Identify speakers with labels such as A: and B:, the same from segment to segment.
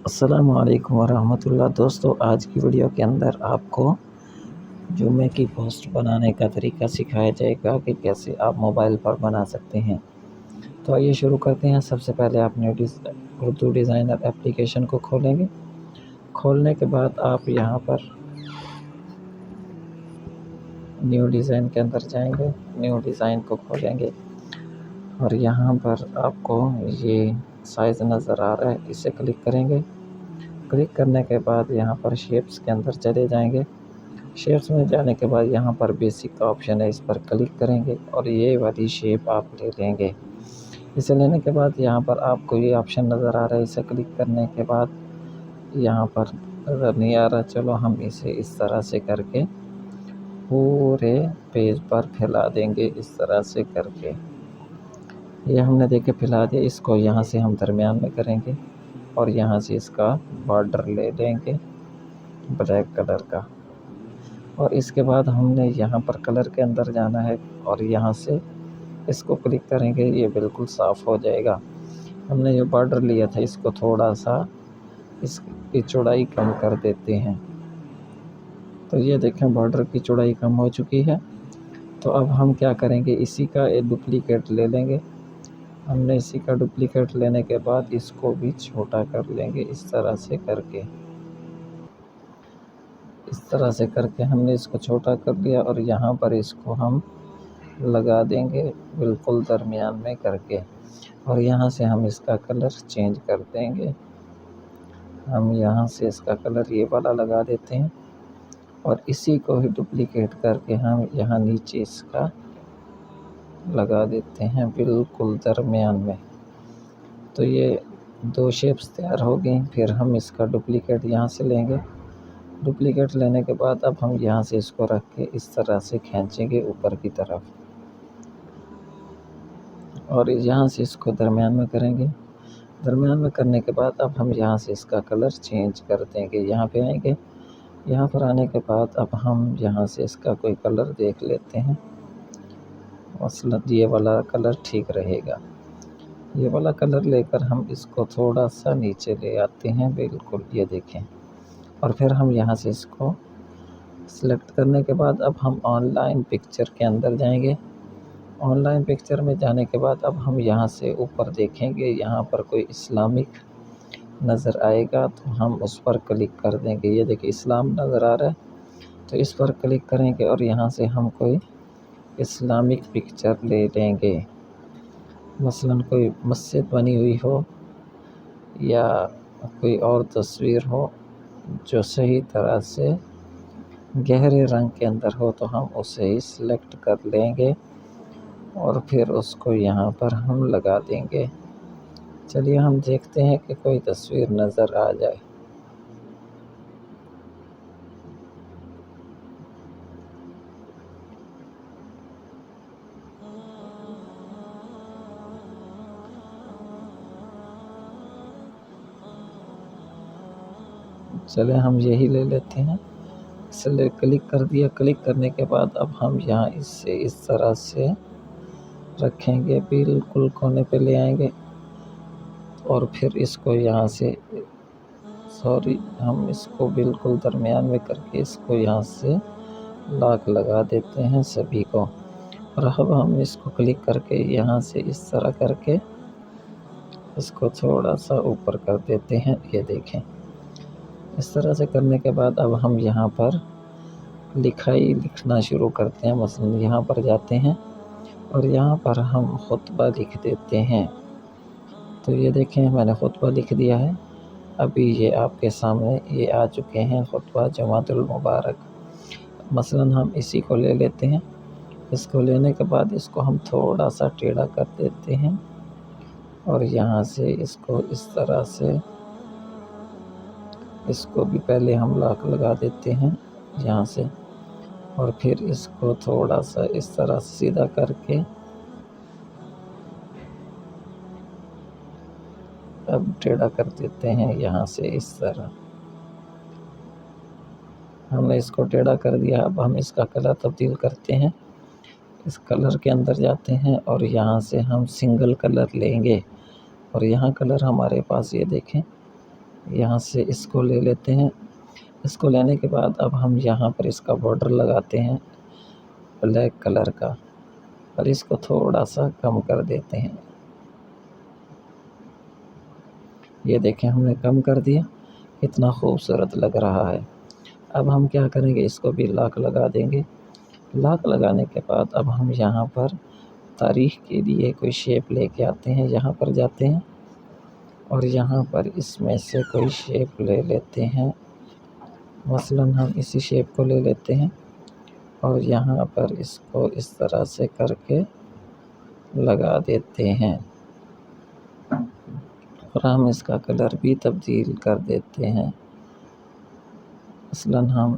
A: السلام علیکم ورحمۃ اللہ دوستو، آج کی ویڈیو کے اندر آپ کو جمعے کی پوسٹ بنانے کا طریقہ سکھایا جائے گا کہ کیسے آپ موبائل پر بنا سکتے ہیں۔ تو آئیے شروع کرتے ہیں۔ سب سے پہلے آپ نے اردو ڈیزائنر اپلیکیشن کو کھولیں گے۔ کھولنے کے بعد آپ یہاں پر نیو ڈیزائن کے اندر جائیں گے، نیو ڈیزائن کو کھولیں گے اور یہاں پر آپ کو یہ سائز نظر آ رہا ہے، اسے کلک کریں گے۔ کلک کرنے کے بعد یہاں پر شیپس کے اندر چلے جائیں گے۔ شیپس میں جانے کے بعد یہاں پر بیسک کا آپشن ہے، اس پر کلک کریں گے اور یہ والی شیپ آپ لے لیں گے۔ اسے لینے کے بعد یہاں پر آپ کو یہ آپشن نظر آ رہا ہے، اسے کلک کرنے کے بعد یہاں پر نظر نہیں آ رہا، چلو ہم اسے اس طرح سے کر کے پورے پیج پر پھیلا دیں گے، اس طرح سے کر کے۔ یہ ہم نے دیکھے پھیلا دیا، اس کو یہاں سے ہم درمیان میں کریں گے اور یہاں سے اس کا بارڈر لے لیں گے بلیک کلر کا، اور اس کے بعد ہم نے یہاں پر کلر کے اندر جانا ہے اور یہاں سے اس کو کلک کریں گے، یہ بالکل صاف ہو جائے گا۔ ہم نے جو بارڈر لیا تھا اس کو تھوڑا سا اس کی چوڑائی کم کر دیتے ہیں، تو یہ دیکھیں بارڈر کی چوڑائی کم ہو چکی ہے۔ تو اب ہم کیا کریں گے، اسی کا ایک ڈپلیکیٹ لے لیں گے۔ ہم نے اسی کا ڈپلیکیٹ لینے کے بعد اس کو بھی چھوٹا کر لیں گے، اس طرح سے کر کے۔ اس طرح سے کر کے ہم نے اس کو چھوٹا کر لیا اور یہاں پر اس کو ہم لگا دیں گے بالکل درمیان میں کر کے، اور یہاں سے ہم اس کا کلر چینج کر دیں گے۔ ہم یہاں سے اس کا کلر یہ والا لگا دیتے ہیں اور اسی کو ہی ڈپلیکیٹ کر کے ہم یہاں نیچے اس کا لگا دیتے ہیں بالکل درمیان میں۔ تو یہ دو شیپس تیار ہو گئیں۔ پھر ہم اس کا ڈپلیکیٹ یہاں سے لیں گے۔ ڈپلیکیٹ لینے کے بعد اب ہم یہاں سے اس کو رکھ کے اس طرح سے کھینچیں گے اوپر کی طرف، اور یہاں سے اس کو درمیان میں کریں گے۔ درمیان میں کرنے کے بعد اب ہم یہاں سے اس کا کلر چینج کر دیں گے، یہاں پہ آئیں گے۔ یہاں پر آنے کے بعد اب ہم یہاں سے اس کا کوئی کلر دیکھ لیتے ہیں، مثلا یہ والا کلر ٹھیک رہے گا۔ یہ والا کلر لے کر ہم اس کو تھوڑا سا نیچے لے آتے ہیں، بالکل یہ دیکھیں، اور پھر ہم یہاں سے اس کو سلیکٹ کرنے کے بعد اب ہم آن لائن پکچر کے اندر جائیں گے۔ آن لائن پکچر میں جانے کے بعد اب ہم یہاں سے اوپر دیکھیں گے، یہاں پر کوئی اسلامک نظر آئے گا تو ہم اس پر کلک کر دیں گے۔ یہ دیکھیں اسلام نظر آ رہا ہے، تو اس پر کلک کریں گے اور یہاں سے ہم کوئی اسلامک پکچر لے لیں گے، مثلا کوئی مسجد بنی ہوئی ہو یا کوئی اور تصویر ہو جو صحیح طرح سے گہرے رنگ کے اندر ہو، تو ہم اسے ہی سلیکٹ کر لیں گے اور پھر اس کو یہاں پر ہم لگا دیں گے۔ چلیے ہم دیکھتے ہیں کہ کوئی تصویر نظر آ جائے۔ چلے ہم یہی لے لیتے ہیں، اس لیے کلک کر دیا۔ کلک کرنے کے بعد اب ہم یہاں اس سے اس طرح سے رکھیں گے، بالکل کونے پہ لے آئیں گے اور پھر اس کو یہاں سے ہم اس کو بالکل درمیان میں کر کے اس کو یہاں سے لاک لگا دیتے ہیں سبھی کو، اور اب ہم اس کو کلک کر کے یہاں سے اس طرح کر کے اس کو تھوڑا سا اوپر کر دیتے ہیں، یہ دیکھیں۔ اس طرح سے کرنے کے بعد اب ہم یہاں پر لکھنا شروع کرتے ہیں، مثلا یہاں پر جاتے ہیں اور یہاں پر ہم خطبہ لکھ دیتے ہیں۔ تو یہ دیکھیں میں نے خطبہ لکھ دیا ہے، ابھی یہ آپ کے سامنے یہ آ چکے ہیں خطبہ جمعۃ المبارک۔ مثلا ہم اسی کو لے لیتے ہیں، اس کو لینے کے بعد اس کو ہم تھوڑا سا ٹیڑھا کر دیتے ہیں اور یہاں سے اس کو اس طرح سے اس کو بھی پہلے ہم لاک لگا دیتے ہیں یہاں سے، اور پھر اس کو تھوڑا سا اس طرح سیدھا کر کے اب ٹیڑھا کر دیتے ہیں یہاں سے اس طرح۔ ہم نے اس کو ٹیڑھا کر دیا، اب ہم اس کا کلر تبدیل کرتے ہیں۔ اس کلر کے اندر جاتے ہیں اور یہاں سے ہم سنگل کلر لیں گے، اور یہاں کلر ہمارے پاس یہ دیکھیں یہاں سے اس کو لے لیتے ہیں۔ اس کو لینے کے بعد اب ہم یہاں پر اس کا بارڈر لگاتے ہیں بلیک کلر کا، اور اس کو تھوڑا سا کم کر دیتے ہیں۔ یہ دیکھیں ہم نے کم کر دیا، اتنا خوبصورت لگ رہا ہے۔ اب ہم کیا کریں گے، اس کو بھی لاک لگا دیں گے۔ لاک لگانے کے بعد اب ہم یہاں پر تاریخ کے لیے کوئی شیپ لے کے آتے ہیں، یہاں پر جاتے ہیں اور یہاں پر اس میں سے کوئی شیپ لے لیتے ہیں۔ مثلاً ہم اسی شیپ کو لے لیتے ہیں اور یہاں پر اس کو اس طرح سے کر کے لگا دیتے ہیں، اور ہم اس کا کلر بھی تبدیل کر دیتے ہیں۔ مثلاً ہم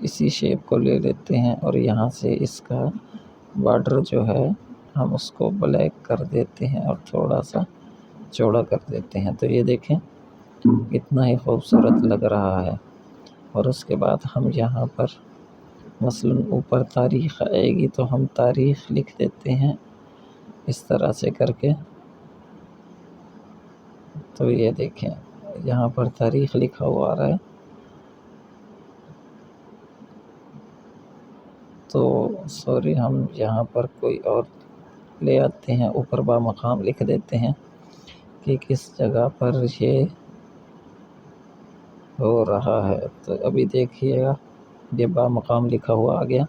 A: اسی شیپ کو لے لیتے ہیں اور یہاں سے اس کا بارڈر جو ہے ہم اس کو بلیک کر دیتے ہیں اور تھوڑا سا چوڑا کر دیتے ہیں۔ تو یہ دیکھیں کتنا ہی خوبصورت لگ رہا ہے۔ اور اس کے بعد ہم یہاں پر مثلاً اوپر تاریخ آئے گی تو ہم تاریخ لکھ دیتے ہیں اس طرح سے کر کے۔ تو یہ دیکھیں یہاں پر تاریخ لکھا ہوا آ رہا ہے۔ تو سوری، ہم یہاں پر کوئی اور لے آتے ہیں، اوپر با مقام لکھ دیتے ہیں کہ کس جگہ پر یہ ہو رہا ہے۔ تو ابھی دیکھیے گا یہ با مقام لکھا ہوا آ گیا۔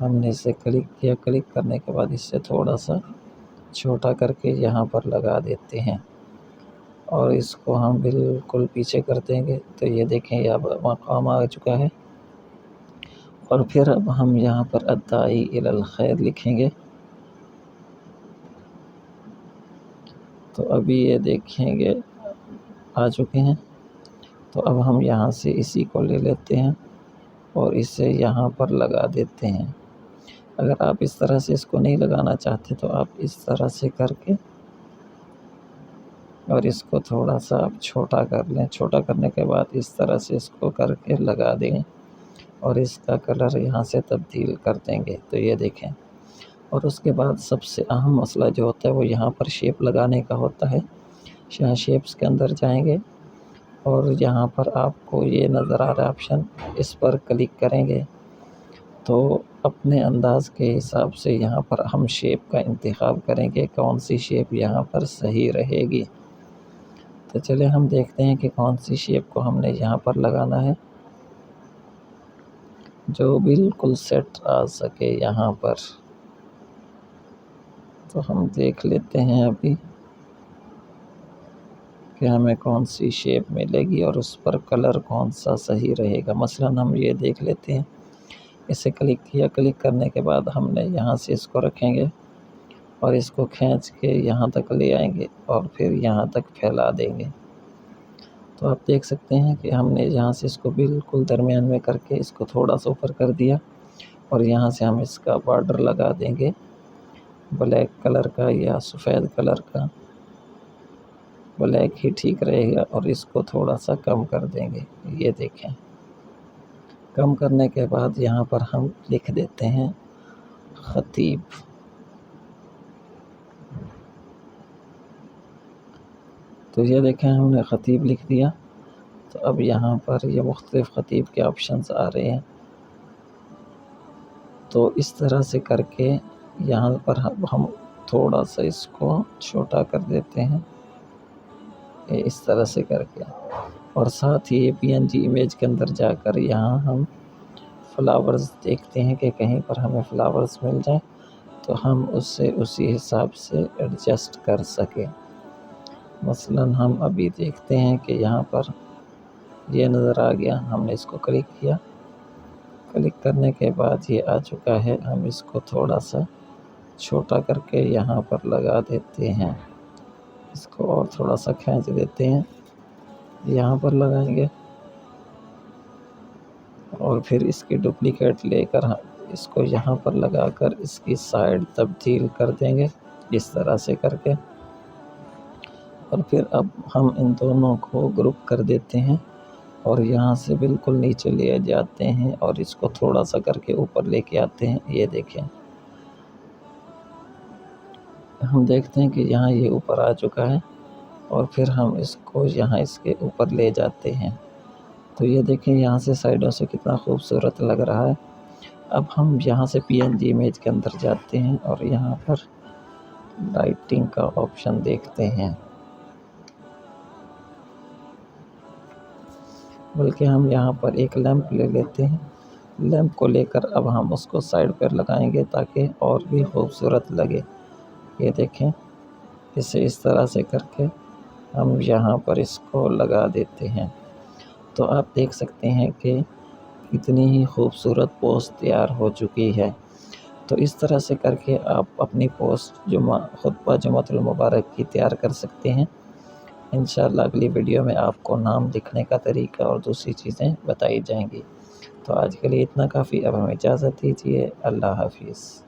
A: ہم نے اسے کلک کیا، کلک کرنے کے بعد اس سے تھوڑا سا چھوٹا کر کے یہاں پر لگا دیتے ہیں اور اس کو ہم بالکل پیچھے کر دیں گے۔ تو یہ دیکھیں یہ اب مقام آ چکا ہے، اور پھر اب ہم یہاں پر الداعی الی الخیر لکھیں گے۔ تو ابھی یہ دیکھیں گے آ چکے ہیں۔ تو اب ہم یہاں سے اسی کو لے لیتے ہیں اور اسے یہاں پر لگا دیتے ہیں۔ اگر آپ اس طرح سے اس کو نہیں لگانا چاہتے تو آپ اس طرح سے کر کے اور اس کو تھوڑا سا آپ چھوٹا کر لیں۔ چھوٹا کرنے کے بعد اس طرح سے اس کو کر کے لگا دیں اور اس کا کلر یہاں سے تبدیل کر دیں گے۔ تو یہ دیکھیں، اور اس کے بعد سب سے اہم مسئلہ جو ہوتا ہے وہ یہاں پر شیپ لگانے کا ہوتا ہے۔ یہاں شیپس کے اندر جائیں گے اور یہاں پر آپ کو یہ نظر آ رہا ہے آپشن، اس پر کلک کریں گے تو اپنے انداز کے حساب سے یہاں پر ہم شیپ کا انتخاب کریں گے، کون سی شیپ یہاں پر صحیح رہے گی۔ تو چلیں ہم دیکھتے ہیں کہ کون سی شیپ کو ہم نے یہاں پر لگانا ہے جو بالکل سیٹ آ سکے یہاں پر۔ تو ہم دیکھ لیتے ہیں ابھی کہ ہمیں کون سی شیپ ملے گی اور اس پر کلر کون سا صحیح رہے گا۔ مثلاً ہم یہ دیکھ لیتے ہیں، اسے کلک کیا، کلک کرنے کے بعد ہم نے یہاں سے اس کو رکھیں گے اور اس کو کھینچ کے یہاں تک لے آئیں گے اور پھر یہاں تک پھیلا دیں گے۔ تو آپ دیکھ سکتے ہیں کہ ہم نے یہاں سے اس کو بالکل درمیان میں کر کے اس کو تھوڑا سا اوپر کر دیا، اور یہاں سے ہم اس کا بارڈر لگا دیں گے بلیک کلر کا یا سفید کلر کا۔ بلیک ہی ٹھیک رہے گا، اور اس کو تھوڑا سا کم کر دیں گے۔ یہ دیکھیں کم کرنے کے بعد یہاں پر ہم لکھ دیتے ہیں خطیب۔ تو یہ دیکھیں ہم نے خطیب لکھ دیا۔ تو اب یہاں پر یہ مختلف خطیب کے آپشنز آ رہے ہیں۔ تو اس طرح سے کر کے یہاں پر ہم تھوڑا سا اس کو چھوٹا کر دیتے ہیں، اس طرح سے کر کے، اور ساتھ ہی PNG امیج کے اندر جا کر یہاں ہم فلاورز دیکھتے ہیں کہ کہیں پر ہمیں فلاورز مل جائیں تو ہم اس سے اسی حساب سے ایڈجسٹ کر سکیں۔ مثلاً ہم ابھی دیکھتے ہیں کہ یہاں پر یہ نظر آ گیا، ہم نے اس کو کلک کیا، کلک کرنے کے بعد یہ آ چکا ہے۔ ہم اس کو تھوڑا سا چھوٹا کر کے یہاں پر لگا دیتے ہیں، اس کو اور تھوڑا سا کھینچ دیتے ہیں، یہاں پر لگائیں گے، اور پھر اس کی ڈپلیکیٹ لے کر ہم اس کو یہاں پر لگا کر اس کی سائڈ تبدیل کر دیں گے اس طرح سے کر کے، اور پھر اب ہم ان دونوں کو گروپ کر دیتے ہیں اور یہاں سے بالکل نیچے لے جاتے ہیں اور اس کو تھوڑا سا کر کے اوپر لے کے آتے ہیں۔ یہ دیکھیں ہم دیکھتے ہیں کہ یہاں یہ اوپر آ چکا ہے، اور پھر ہم اس کو یہاں اس کے اوپر لے جاتے ہیں۔ تو یہ دیکھیں یہاں سے سائڈوں سے کتنا خوبصورت لگ رہا ہے۔ اب ہم یہاں سے PNG امیج کے اندر جاتے ہیں اور یہاں پر لائٹنگ کا آپشن دیکھتے ہیں، بلکہ ہم یہاں پر ایک لیمپ لے لیتے ہیں۔ لیمپ کو لے کر اب ہم اس کو سائڈ پر لگائیں گے تاکہ اور بھی خوبصورت لگے۔ یہ دیکھیں اسے اس طرح سے کر کے ہم یہاں پر اس کو لگا دیتے ہیں۔ تو آپ دیکھ سکتے ہیں کہ کتنی ہی خوبصورت پوسٹ تیار ہو چکی ہے۔ تو اس طرح سے کر کے آپ اپنی پوسٹ خطبہ جمعۃ المبارک کی تیار کر سکتے ہیں۔ انشاءاللہ اگلی ویڈیو میں آپ کو نام لکھنے کا طریقہ اور دوسری چیزیں بتائی جائیں گی۔ تو آج کے لیے اتنا کافی، اب ہمیں اجازت دیجیے۔ اللہ حافظ۔